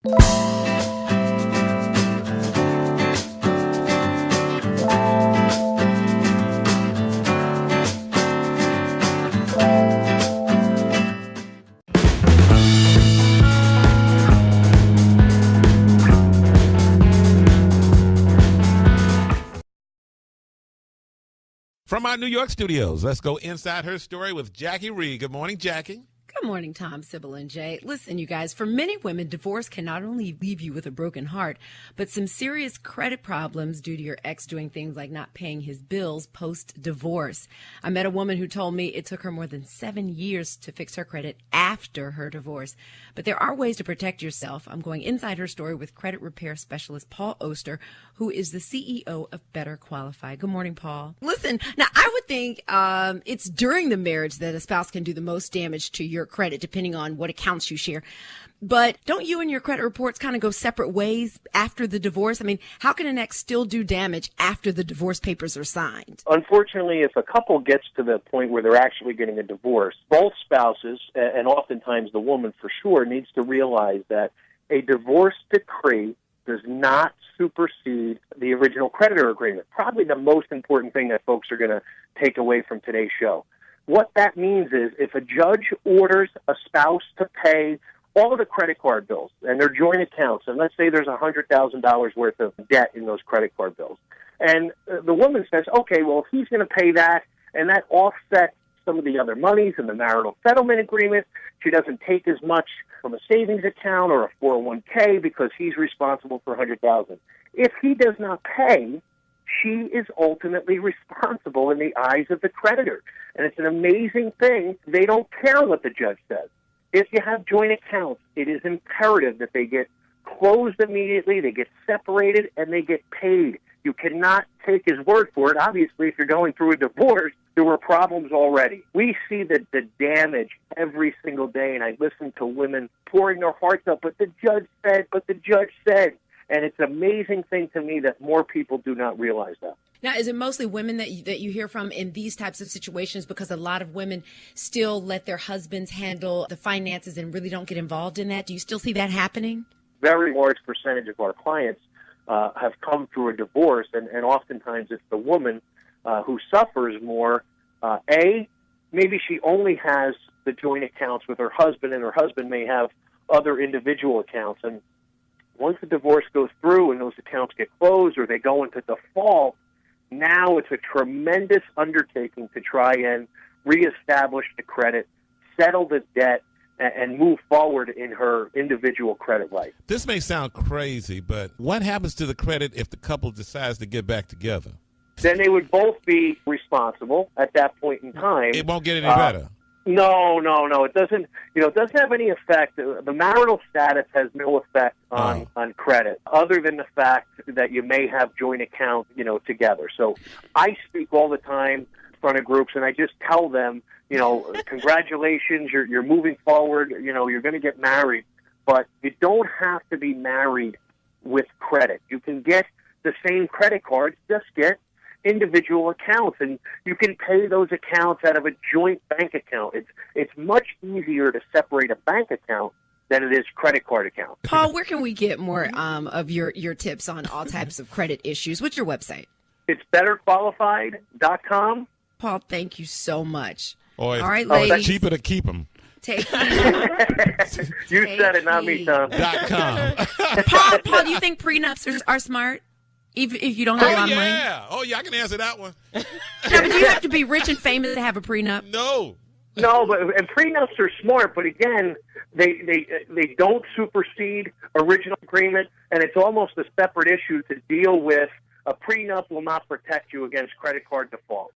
From our New York studios, let's go inside her story with Jackie Reed. Good morning, Jackie. Good morning, Tom, Sybil, and Jay. Listen, you guys, for many women, divorce can not only leave you with a broken heart, but some serious credit problems due to your ex doing things like not paying his bills post-divorce. I met a woman who told me it took her more than 7 years to fix her credit after her divorce. But there are ways to protect yourself. I'm going inside her story with credit repair specialist Paul Oster, who is the CEO of Better Qualify. Good morning, Paul. Listen, now I would think it's during the marriage that a spouse can do the most damage to your credit, depending on what accounts you share. But don't you and your credit reports kind of go separate ways after the divorce? I mean, how can an ex still do damage after the divorce papers are signed? Unfortunately, if a couple gets to the point where they're actually getting a divorce, both spouses, and oftentimes the woman for sure, needs to realize that a divorce decree does not supersede the original creditor agreement. Probably the most important thing that folks are going to take away from today's show. What that means is if a judge orders a spouse to pay all of the credit card bills and their joint accounts, and let's say there's $100,000 worth of debt in those credit card bills, and the woman says, okay, well, if he's going to pay that, and that offsets some of the other monies in the marital settlement agreement, she doesn't take as much from a savings account or a 401k because he's responsible for $100,000. If he does not pay, she is ultimately responsible in the eyes of the creditor. And it's an amazing thing. They don't care what the judge says. If you have joint accounts, it is imperative that they get closed immediately, they get separated, and they get paid. You cannot take his word for it. Obviously, if you're going through a divorce, there were problems already. We see the damage every single day, and I listen to women pouring their hearts out, but the judge said. And it's an amazing thing to me that more people do not realize that. Now, is it mostly women that you hear from in these types of situations? Because a lot of women still let their husbands handle the finances and really don't get involved in that. Do you still see that happening? Very large percentage of our clients have come through a divorce, and oftentimes it's the woman who suffers more. Maybe she only has the joint accounts with her husband, and her husband may have other individual accounts. And once the divorce goes through and those accounts get closed or they go into default, now it's a tremendous undertaking to try and reestablish the credit, settle the debt, and move forward in her individual credit life. This may sound crazy, but what happens to the credit if the couple decides to get back together? Then they would both be responsible at that point in time. It won't get any better. No. It doesn't. It doesn't have any effect. The marital status has no effect on credit, other than the fact that you may have joint accounts, together. So I speak all the time in front of groups, and I just tell them, congratulations, you're moving forward. You're going to get married, but you don't have to be married with credit. You can get the same credit cards, just get individual accounts, and you can pay those accounts out of a joint bank account. It's much easier to separate a bank account than it is credit card account. Paul, where can we get more of your tips on all types of credit issues? What's your website? It's betterqualified.com. Paul, thank you so much. All right, ladies. It's cheaper to keep them. You said it, not me, Tom. .com. Paul, do you think prenups are smart? If you don't have a lot of money? I can answer that one. No, but do you have to be rich and famous to have a prenup? No, and prenups are smart, but again, they don't supersede original agreement, and it's almost a separate issue to deal with. A prenup will not protect you against credit card default.